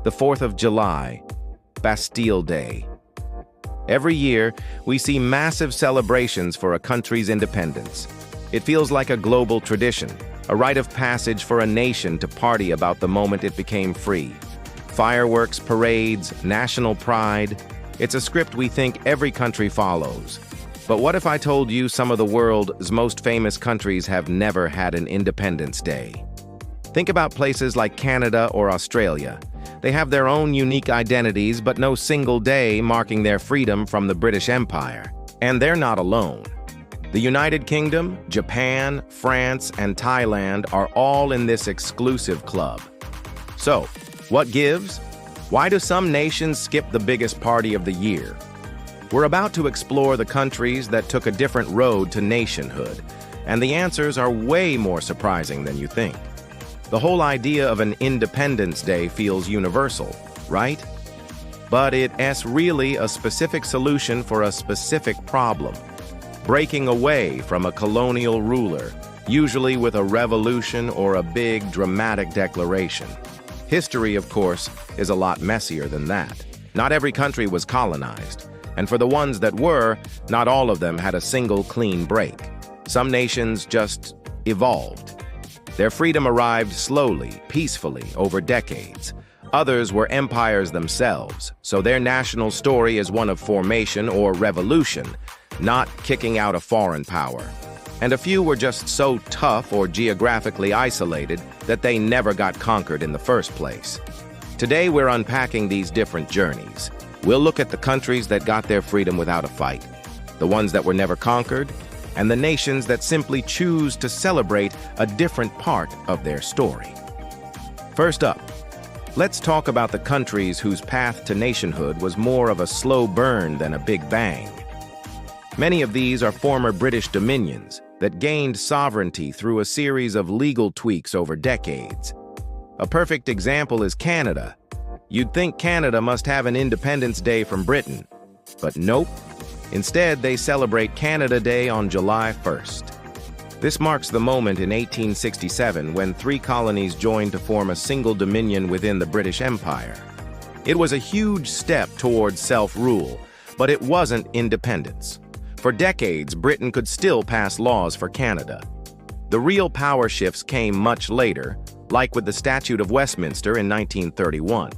The 4th of July, Bastille Day. Every year, we see massive celebrations for a country's independence. It feels like a global tradition, a rite of passage for a nation to party about the moment it became free. Fireworks, parades, national pride. It's a script we think every country follows. But what if I told you some of the world's most famous countries have never had an Independence Day? Think about places like Canada or Australia. They have their own unique identities, but no single day marking their freedom from the British Empire. And they're not alone. The United Kingdom, Japan, France, and Thailand are all in this exclusive club. So, what gives? Why do some nations skip the biggest party of the year? We're about to explore the countries that took a different road to nationhood, and the answers are way more surprising than you think. The whole idea of an Independence Day feels universal, right? But it's really a specific solution for a specific problem. Breaking away from a colonial ruler, usually with a revolution or a big, dramatic declaration. History, of course, is a lot messier than that. Not every country was colonized. And for the ones that were, not all of them had a single clean break. Some nations just evolved. Their freedom arrived slowly, peacefully, over decades. Others were empires themselves, so their national story is one of formation or revolution, not kicking out a foreign power. And a few were just so tough or geographically isolated that they never got conquered in the first place. Today we're unpacking these different journeys. We'll look at the countries that got their freedom without a fight, the ones that were never conquered, and the nations that simply choose to celebrate a different part of their story. First up, let's talk about the countries whose path to nationhood was more of a slow burn than a big bang. Many of these are former British dominions that gained sovereignty through a series of legal tweaks over decades. A perfect example is Canada. You'd think Canada must have an Independence Day from Britain, but nope. Instead, they celebrate Canada Day on July 1st. This marks the moment in 1867 when 3 colonies joined to form a single dominion within the British Empire. It was a huge step towards self-rule, but it wasn't independence. For decades, Britain could still pass laws for Canada. The real power shifts came much later, like with the Statute of Westminster in 1931.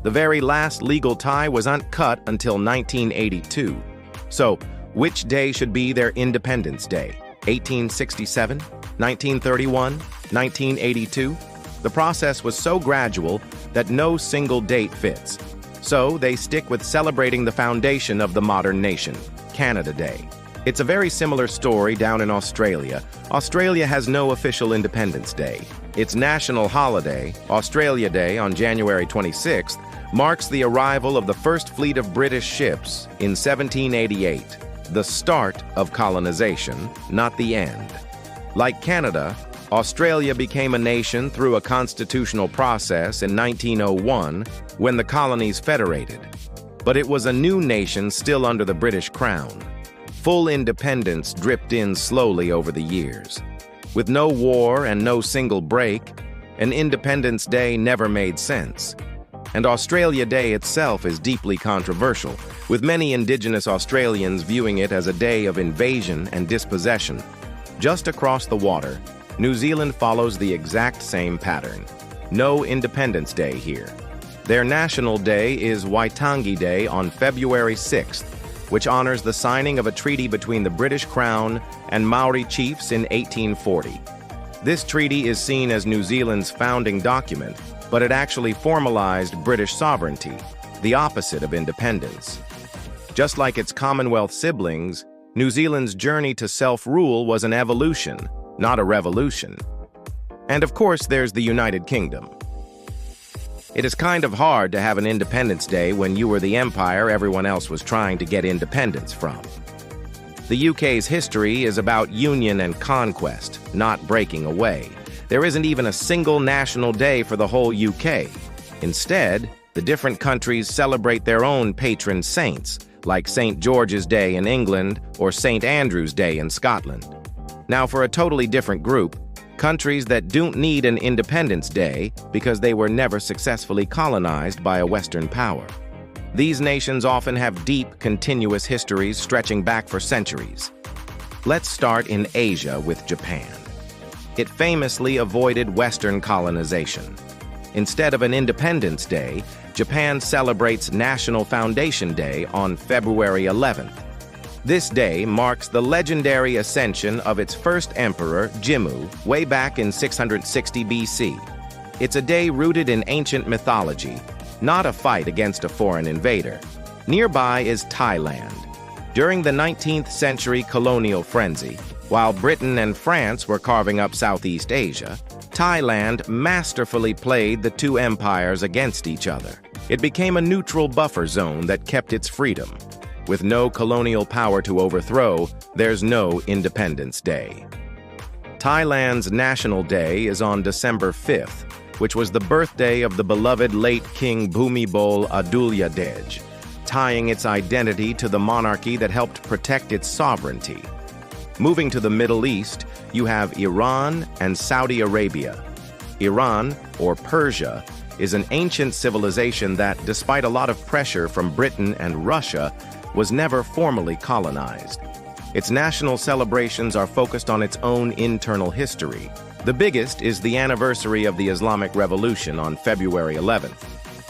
The very last legal tie was uncut until 1982. So, which day should be their Independence Day? 1867? 1931? 1982? The process was so gradual that no single date fits. So, they stick with celebrating the foundation of the modern nation, Canada Day. It's a very similar story down in Australia. Australia has no official Independence Day. Its national holiday, Australia Day on January 26th, marks the arrival of the first fleet of British ships in 1788, the start of colonization, not the end. Like Canada, Australia became a nation through a constitutional process in 1901 when the colonies federated. But it was a new nation still under the British Crown. Full independence dripped in slowly over the years. With no war and no single break, an Independence Day never made sense. And Australia Day itself is deeply controversial, with many Indigenous Australians viewing it as a day of invasion and dispossession. Just across the water, New Zealand follows the exact same pattern. No Independence Day here. Their national day is Waitangi Day on February 6th, which honors the signing of a treaty between the British Crown and Maori chiefs in 1840. This treaty is seen as New Zealand's founding document, but it actually formalized British sovereignty, the opposite of independence. Just like its Commonwealth siblings, New Zealand's journey to self-rule was an evolution, not a revolution. And of course, there's the United Kingdom. It is kind of hard to have an Independence Day when you were the empire everyone else was trying to get independence from. The UK's history is about union and conquest, not breaking away. There isn't even a single national day for the whole UK. Instead, the different countries celebrate their own patron saints, like St. George's Day in England or St. Andrew's Day in Scotland. Now, for a totally different group, countries that don't need an Independence Day because they were never successfully colonized by a Western power. These nations often have deep, continuous histories stretching back for centuries. Let's start in Asia with Japan. It famously avoided Western colonization. Instead of an Independence Day, Japan celebrates National Foundation Day on February 11th. This day marks the legendary ascension of its first emperor, Jimmu, way back in 660 BC. It's a day rooted in ancient mythology, not a fight against a foreign invader. Nearby is Thailand. During the 19th century colonial frenzy, while Britain and France were carving up Southeast Asia, Thailand masterfully played the two empires against each other. It became a neutral buffer zone that kept its freedom. With no colonial power to overthrow, there's no Independence Day. Thailand's National Day is on December 5th, which was the birthday of the beloved late King Bhumibol Adulyadej, tying its identity to the monarchy that helped protect its sovereignty. Moving to the Middle East, you have Iran and Saudi Arabia. Iran, or Persia, is an ancient civilization that, despite a lot of pressure from Britain and Russia, was never formally colonized. Its national celebrations are focused on its own internal history. The biggest is the anniversary of the Islamic Revolution on February 11th,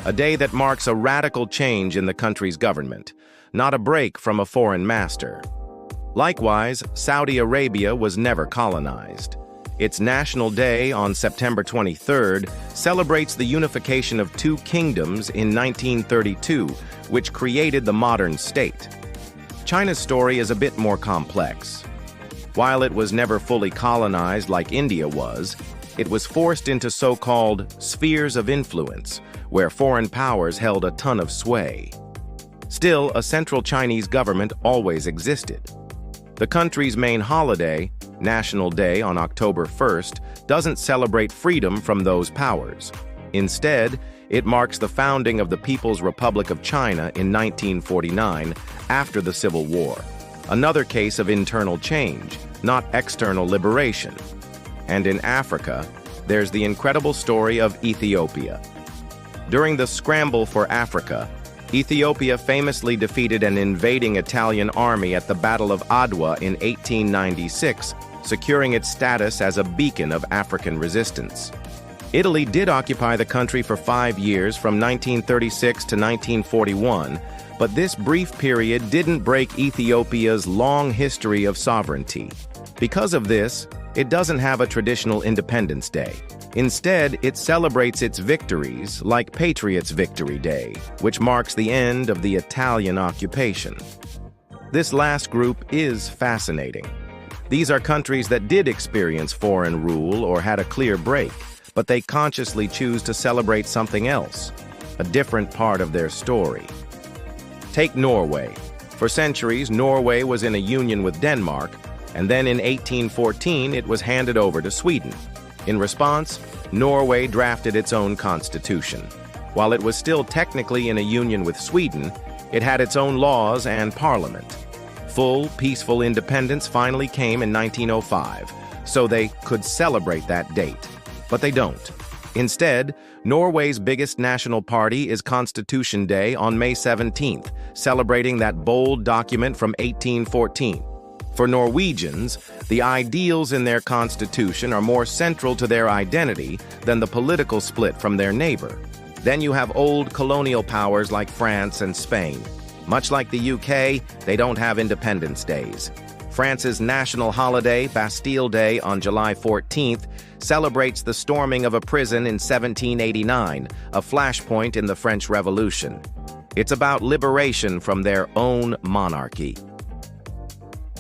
a day that marks a radical change in the country's government, not a break from a foreign master. Likewise, Saudi Arabia was never colonized. Its National Day on September 23rd celebrates the unification of two kingdoms in 1932, which created the modern state. China's story is a bit more complex. While it was never fully colonized like India was, it was forced into so-called spheres of influence, where foreign powers held a ton of sway. Still, a central Chinese government always existed. The country's main holiday, National Day on October 1st, doesn't celebrate freedom from those powers. Instead, it marks the founding of the People's Republic of China in 1949, after the Civil War. Another case of internal change, not external liberation. And in Africa, there's the incredible story of Ethiopia. During the scramble for Africa, Ethiopia famously defeated an invading Italian army at the Battle of Adwa in 1896, securing its status as a beacon of African resistance. Italy did occupy the country for 5 years from 1936 to 1941, but this brief period didn't break Ethiopia's long history of sovereignty. Because of this, it doesn't have a traditional Independence Day. Instead, it celebrates its victories like Patriots' Victory Day, which marks the end of the Italian occupation. This last group is fascinating. These are countries that did experience foreign rule or had a clear break, but they consciously choose to celebrate something else, a different part of their story. Take Norway. For centuries, Norway was in a union with Denmark, and then in 1814 it was handed over to Sweden. In response, Norway drafted its own constitution. While it was still technically in a union with Sweden, it had its own laws and parliament. Full, peaceful independence finally came in 1905, so they could celebrate that date. But they don't. Instead, Norway's biggest national party is Constitution Day on May 17th, celebrating that bold document from 1814. For Norwegians, the ideals in their constitution are more central to their identity than the political split from their neighbor. Then you have old colonial powers like France and Spain. Much like the UK, they don't have Independence Days. France's national holiday, Bastille Day on July 14th, celebrates the storming of a prison in 1789, a flashpoint in the French Revolution. It's about liberation from their own monarchy.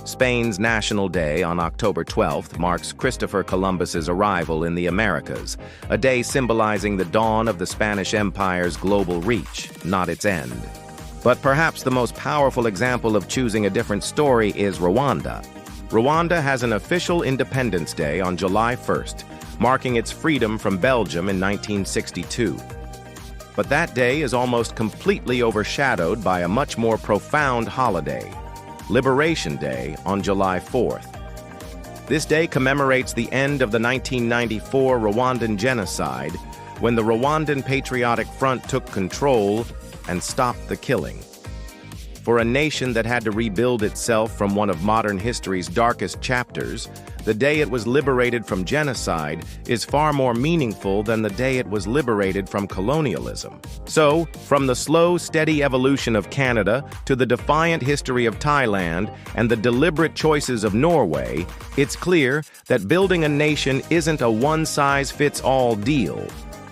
Spain's National Day on October 12th marks Christopher Columbus's arrival in the Americas, a day symbolizing the dawn of the Spanish Empire's global reach, not its end. But perhaps the most powerful example of choosing a different story is Rwanda. Rwanda has an official Independence Day on July 1st, marking its freedom from Belgium in 1962. But that day is almost completely overshadowed by a much more profound holiday, Liberation Day on July 4th. This day commemorates the end of the 1994 Rwandan genocide, when the Rwandan Patriotic Front took control and stopped the killing. For a nation that had to rebuild itself from one of modern history's darkest chapters, the day it was liberated from genocide is far more meaningful than the day it was liberated from colonialism. So, from the slow, steady evolution of Canada to the defiant history of Thailand and the deliberate choices of Norway, it's clear that building a nation isn't a one-size-fits-all deal.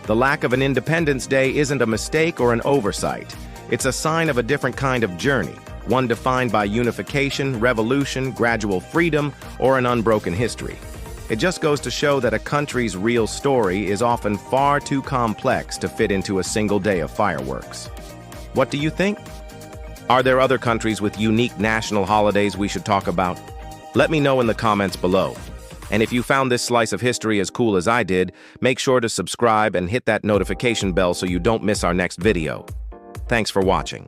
The lack of an Independence Day isn't a mistake or an oversight. It's a sign of a different kind of journey, one defined by unification, revolution, gradual freedom, or an unbroken history. It just goes to show that a country's real story is often far too complex to fit into a single day of fireworks. What do you think? Are there other countries with unique national holidays we should talk about? Let me know in the comments below. And if you found this slice of history as cool as I did, make sure to subscribe and hit that notification bell so you don't miss our next video. Thanks for watching.